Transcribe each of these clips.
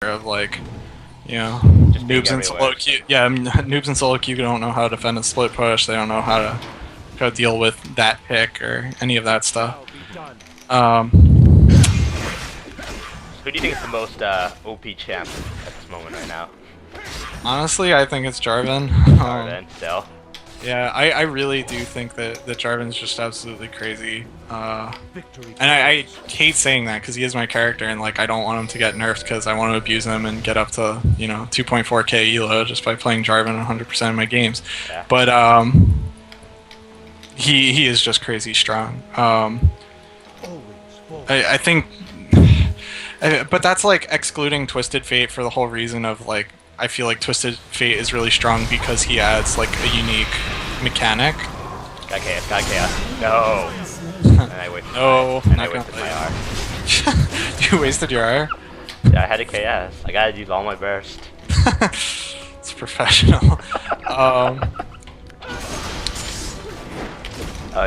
of like, you know, Just noobs and solo queue. Yeah, I mean, noobs and solo queue don't know how to defend a split push. They don't know how to deal with that pick or any of that stuff. Who do you think is the most OP champ at this moment right now? Honestly, I think it's Jarvan. Jarvan, still. Yeah, I really do think that Jarvan's just absolutely crazy. And I hate saying that because he is my character, and like I don't want him to get nerfed because I want to abuse him and get up to 2.4k elo just by playing Jarvan 100% of my games. Yeah. But he is just crazy strong. I think, but that's like excluding Twisted Fate for the whole reason of like. I feel like Twisted Fate is really strong because he adds like a unique mechanic. Got chaos. No. And I wasted my R. You wasted your R? Yeah, I had a KS. I gotta use all my burst. It's professional.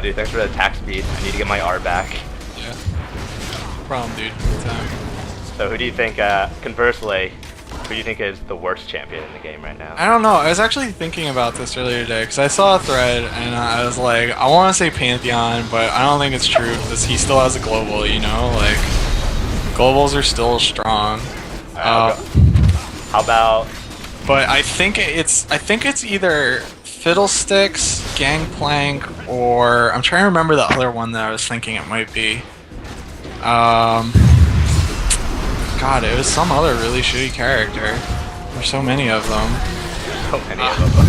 Dude, thanks for the attack speed. I need to get my R back. Yeah. No problem, dude. Anytime. So who do you think, conversely, who do you think is the worst champion in the game right now? I don't know. I was actually thinking about this earlier today because I saw a thread and I was like, I want to say Pantheon, but I don't think it's true because he still has a global. You know, like globals are still strong. How about? But I think it's either Fiddlesticks, Gangplank, or I'm trying to remember the other one that I was thinking it might be. God, it was some other really shitty character. There's so many of them. So many of them.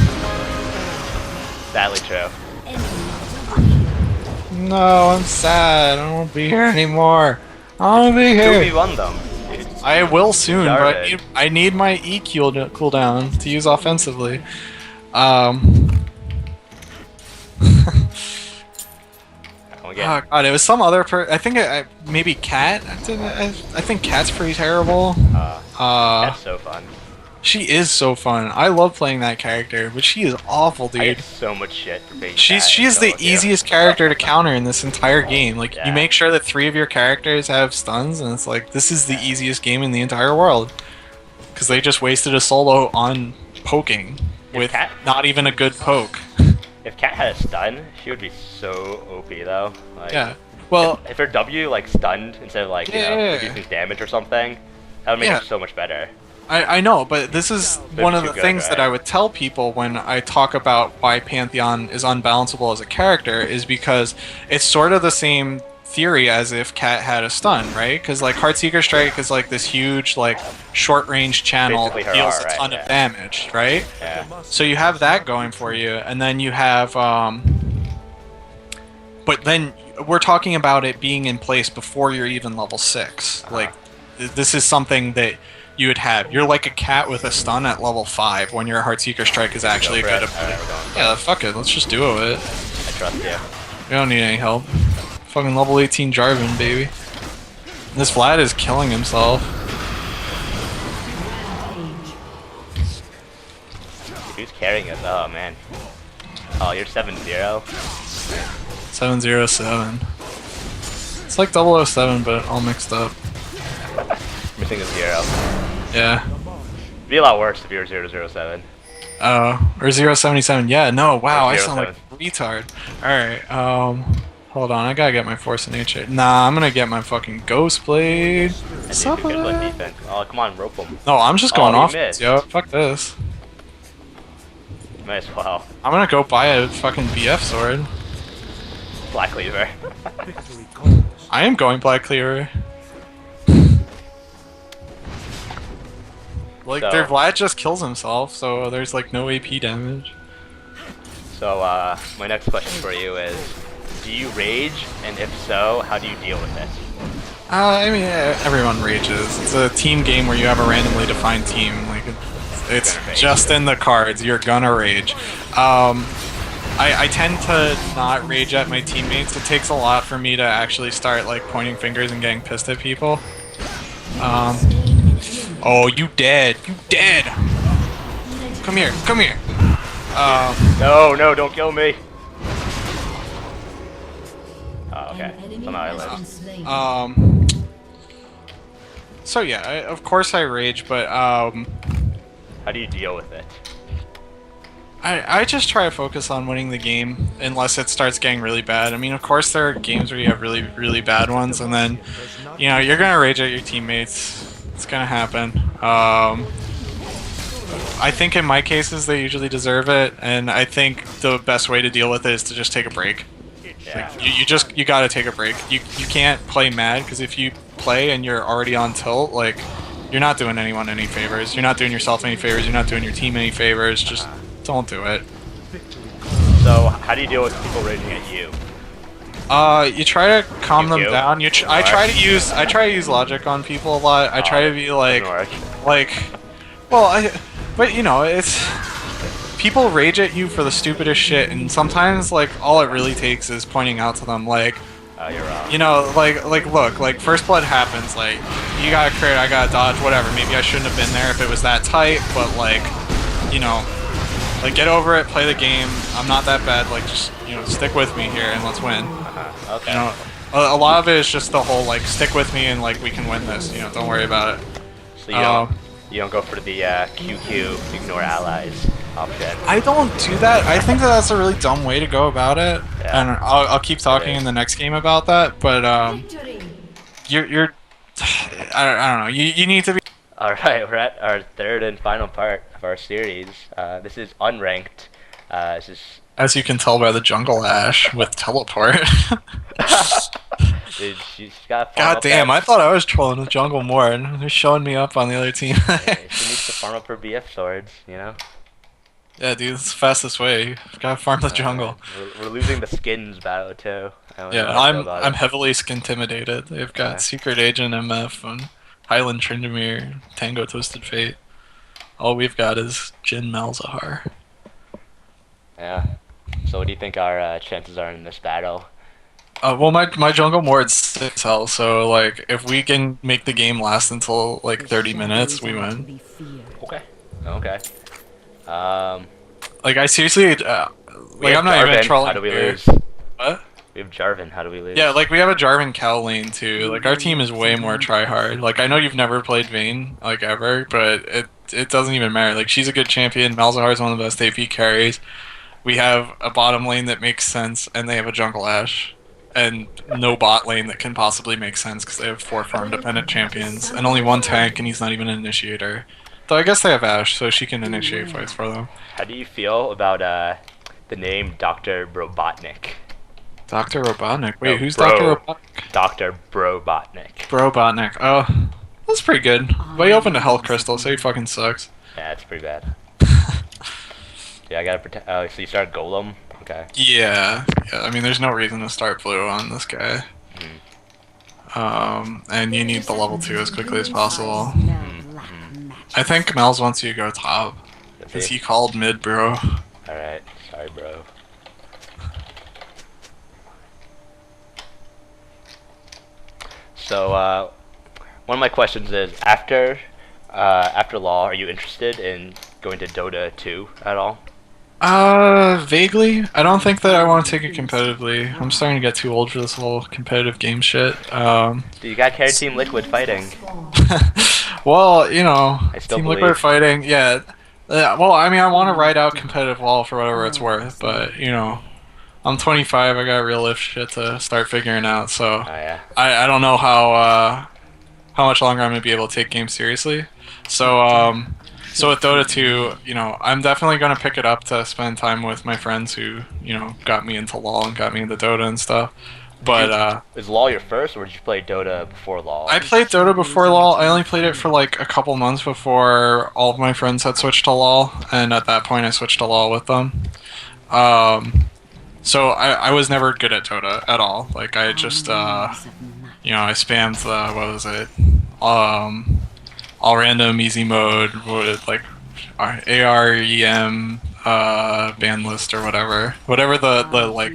Sadly true. No, I'm sad. I won't be here anymore. I won't be here. 2v1 them. I will soon, but I need my E cooldown to use offensively. Oh god, it was some other I think maybe Cat. I think Cat's pretty terrible. That's so fun. She is so fun. I love playing that character, but she is awful, dude. I get so much shit for being She is the easiest character to counter in this entire game. Like you make sure that 3 of your characters have stuns, and it's like this is the easiest game in the entire world because they just wasted a solo on poking with not even a good poke. If Cat had a stun, she would be so OP though. Like, yeah. Well, if her W like stunned instead of like reducing damage or something, that would make her so much better. I know, but this is one of the things that I would tell people when I talk about why Pantheon is unbalanceable as a character is because it's sort of the same theory as if Cat had a stun, right? Because like Heartseeker Strike is like this huge like short range channel that deals a ton of damage, right? Yeah. So you have that going for you, and then you have but then we're talking about it being in place before you're even level 6. Like this is something that you would have. You're like a Cat with a stun at level 5 when your Heartseeker Strike is actually a good ability. Yeah, fuck it. Let's just do it. I trust you. We don't need any help. Fucking level 18 Jarvan, baby. This Vlad is killing himself. Who's carrying us? Oh man. Oh, you're 7-0. 707. It's like 007, but all mixed up. Missing a 0. Yeah. It'd be a lot worse if you were 007. Or 077. Yeah, no, wow, I sound like a retard. Alright, hold on, I gotta get my Force of Nature. Nah, I'm gonna get my fucking Ghost Blade. What's up with that? Defense. Oh, come on, rope him. No, I'm just going off this, yo. Fuck this. Might as well. I'm gonna go buy a fucking BF sword. Black Cleaver. I am going Black Cleaver. Like, their Vlad just kills himself, so there's like no AP damage. So, my next question for you is, do you rage? And if so, how do you deal with it? I mean, everyone rages. It's a team game where you have a randomly defined team. Like, it's just in the cards. You're gonna rage. I tend to not rage at my teammates. It takes a lot for me to actually start like pointing fingers and getting pissed at people. Oh, you dead! You dead! Come here! Come here! No, no, don't kill me! Oh, okay. Somehow I lived. So yeah, of course I rage, but How do you deal with it? I just try to focus on winning the game unless it starts getting really bad. I mean, of course there are games where you have really, really bad ones, and then, you know, you're gonna rage at your teammates. It's gonna happen. I think in my cases they usually deserve it, and I think the best way to deal with it is to just take a break. Yeah. Like, you gotta take a break. You can't play mad, because if you play and you're already on tilt, like, you're not doing anyone any favors. You're not doing yourself any favors. You're not doing your team any favors. Just don't do it. So how do you deal with people raging at you? You try to calm them QQ? down. I try to use logic on people a lot. I try to be like, well, but you know, it's people rage at you for the stupidest shit, and sometimes like all it really takes is pointing out to them like, you're wrong. you know, like look, like first blood happens, like you got a crit, I got a dodge, whatever. Maybe I shouldn't have been there if it was that tight, but like, you know, like get over it, play the game. I'm not that bad. Like just, you know, stick with me here and let's win. Okay. You know, a lot of it is just the whole like stick with me and like we can win this. You know, don't worry about it. So you don't go for the QQ, ignore allies option. I don't do that. I think that that's a really dumb way to go about it. Yeah. And I'll keep talking in the next game about that. But you're I don't know. You need to be. All right, we're at our third and final part of our series. This is unranked. This is. As you can tell by the jungle ash with teleport. Dude, she's got. God damn! I thought I was trolling the jungle more, and they're showing me up on the other team. Yeah, she needs to farm up her BF swords, you know. Yeah, dude, it's the fastest way. You gotta farm the jungle. We're losing the skins battle too. Yeah, I'm heavily skintimidated. They've got Secret Agent MF and Highland Tryndamere, Tango Twisted Fate. All we've got is Jin Malzahar. Yeah. So what do you think our chances are in this battle? Well, my jungle ward's 6 health, so like if we can make the game last until like 30 minutes, we win. Okay. Okay. Like I seriously, like I'm not even trolling. How do we lose? What? We have Jarvan. How do we lose? Yeah, like we have a Jarvan Cow lane too. Like our team is way more tryhard. Like I know you've never played Vayne like ever, but it doesn't even matter. Like she's a good champion. Malzahar is one of the best AP carries. We have a bottom lane that makes sense, and they have a jungle Ashe, and no bot lane that can possibly make sense because they have 4 farm dependent champions and only 1 tank, and he's not even an initiator. Though I guess they have Ashe, so she can initiate fights for them. How do you feel about the name Dr. Brobotnik? Dr. Robotnik? Wait, No, who's Bro. Dr. Robotnik? Dr. Brobotnik. Brobotnik. Oh, that's pretty good. But he opened a health crystal, so he fucking sucks. Yeah, it's pretty bad. Yeah, I gotta protect. Oh, so you start Golem? Okay. Yeah. I mean, there's no reason to start blue on this guy. And you need the level 2 as quickly as possible. I think Melz wants you to go top. Because he called mid, bro. Alright, sorry, bro. So, one of my questions is, after LoL, are you interested in going to Dota 2 at all? Vaguely. I don't think that I want to take it competitively. I'm starting to get too old for this whole competitive game shit. Dude, you got carry TeamLiquid fighting. Well, you know, TeamLiquid Liquid fighting, yeah. Well, I mean, I want to ride out competitive LoL for whatever it's worth, but, you know, I'm 25, I got real life shit to start figuring out, so I don't know how much longer I'm going to be able to take games seriously. So with Dota 2, you know, I'm definitely going to pick it up to spend time with my friends who, you know, got me into LoL and got me into Dota and stuff. But is LoL your first, or did you play Dota before LoL? I played Dota before LoL. I only played it for like a couple months before all of my friends had switched to LoL, and at that point I switched to LoL with them. So I was never good at Dota at all. Like I just, you know, I spammed the, what was it? All random easy mode with like AREM ban list or whatever the like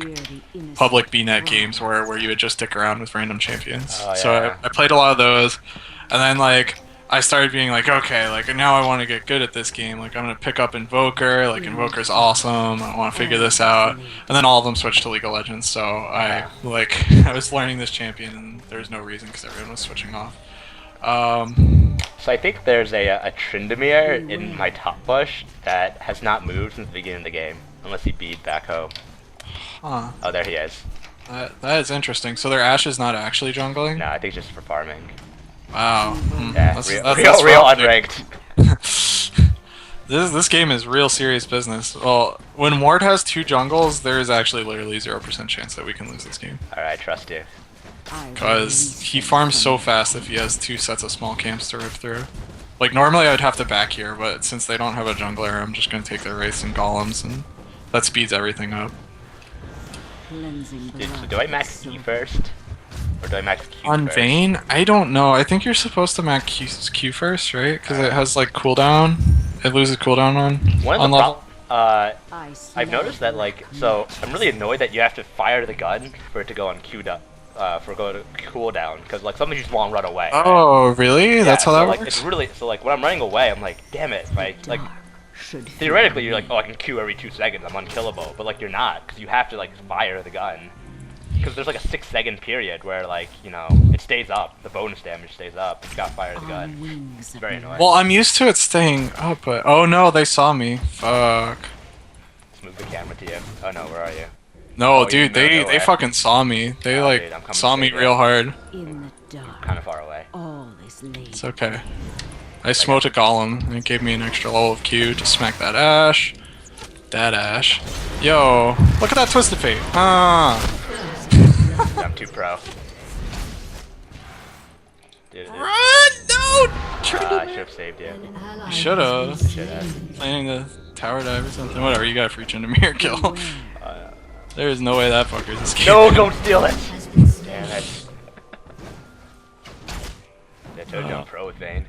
public BNet games where you would just stick around with random champions. So I played a lot of those, and then like I started being like, okay, like now I want to get good at this game. Like I'm gonna pick up Invoker. Like Invoker's awesome. I want to figure this out. And then all of them switched to League of Legends. So I was learning this champion, and there was no reason because everyone was switching off. So I think there's a Tryndamere in my top bush that has not moved since the beginning of the game, unless he beat back home. Huh. Oh, there he is. That is interesting. So their Ashe is not actually jungling? No, I think it's just for farming. Wow. Yeah, That's real unranked. This game is real serious business. Well, when Ward has 2 jungles, there is actually literally 0% chance that we can lose this game. Alright, trust you. Because he farms so fast if he has 2 sets of small camps to rip through. Like, normally I'd have to back here, but since they don't have a jungler, I'm just going to take their Wraiths and Golems, and that speeds everything up. Dude, so do I max E first? Or do I max Q On first? Vayne? I don't know. I think you're supposed to max Q first, right? Because it has, like, cooldown. It loses cooldown on level. I've noticed that, like, so I'm really annoyed that you have to fire the gun for it to go on cooldown, because like sometimes you just want to run away. Right? Oh, really? Yeah, that's how so, that like, works? It's really so like when I'm running away, I'm like, damn it, right? Like theoretically, you're like, oh, I can Q every 2 seconds, I'm unkillable, but like you're not, because you have to like fire the gun, because there's like a 6-second period where like it stays up, the bonus damage stays up. You gotta fire the gun. It's very annoying. Well, I'm used to it staying up, but oh no, they saw me. Fuck. Let's move the camera to you. Oh no, where are you? No, Oh, dude, they fucking saw me. They like dude, saw me real hard. Kind of far away. It's okay. I smote a golem and it gave me an extra level of Q to smack that Ashe. That Ashe. Yo, look at that Twisted Fate. Ah. I'm too pro. Dude, Run! No! I should have saved you. You should've. Should have. Planning the tower dive or something. Whatever, you got a free Tryndamere kill. There is no way that fucker's escaping. No, don't steal it! Damn it. I told you I'm pro with Vayne.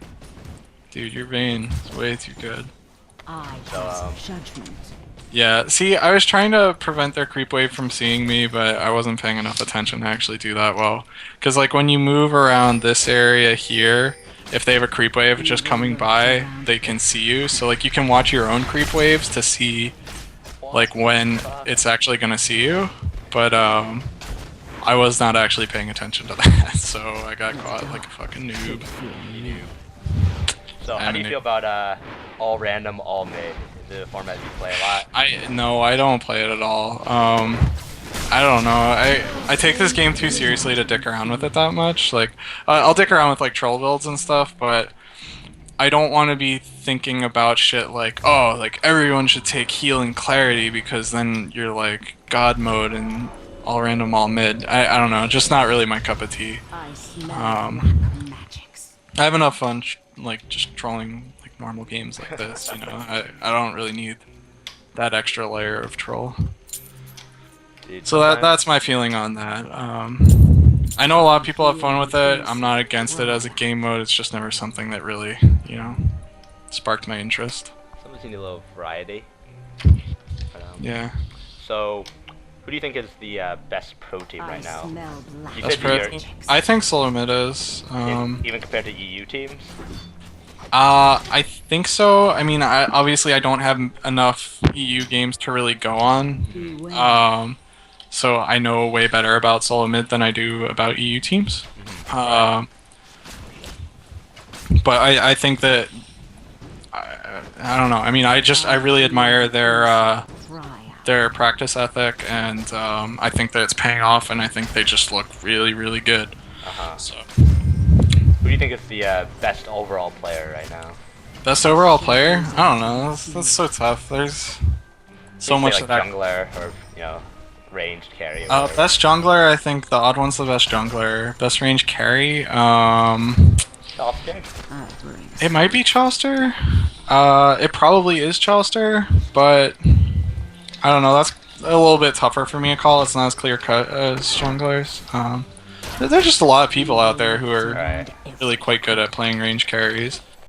Dude, your Vayne is way too good. So, Yeah, see, I was trying to prevent their creep wave from seeing me, but I wasn't paying enough attention to actually do that well. Because, like, when you move around this area here, if they have a creep wave just coming by, they can see you. So, like, you can watch your own creep waves to see, like, when it's actually going to see you. But, I was not actually paying attention to that, so I got caught like a fucking noob. So, how do you feel about, all random, all mid? Is it a format you play a lot? No, I don't play it at all. I don't know. I take this game too seriously to dick around with it that much. Like, I'll dick around with like troll builds and stuff, but I don't want to be thinking about shit like, oh, like everyone should take healing clarity because then you're like god mode and all random, all mid. I don't know. Just not really my cup of tea. I have enough fun like just trolling like normal games like this. You know, I don't really need that extra layer of troll. Dude, so that's my feeling on that. I know a lot of people have fun with it. I'm not against it as a game mode. It's just never something that really, you know, sparked my interest. Sometimes you need a little variety. Yeah. So, who do you think is the best pro team right now? Best pro team? I think solo mid is. Even compared to EU teams? I think so. I mean, obviously I don't have enough EU games to really go on. So I know way better about solo mid than I do about EU teams. But I think that I don't know. I mean, I really admire their practice ethic, and I think that it's paying off, and I think they just look really, really good. So. Who do you think is the best overall player right now? Best overall player? I don't know. That's so tough. There's so much like that jungler or ranged carry. Best jungler, I think the odd one's the best jungler. Best range carry, Chauster? It might be Chauster. It probably is Chauster, but I don't know. That's a little bit tougher for me to call. It's not as clear cut as junglers. There's just a lot of people out there who are really quite good at playing range carries.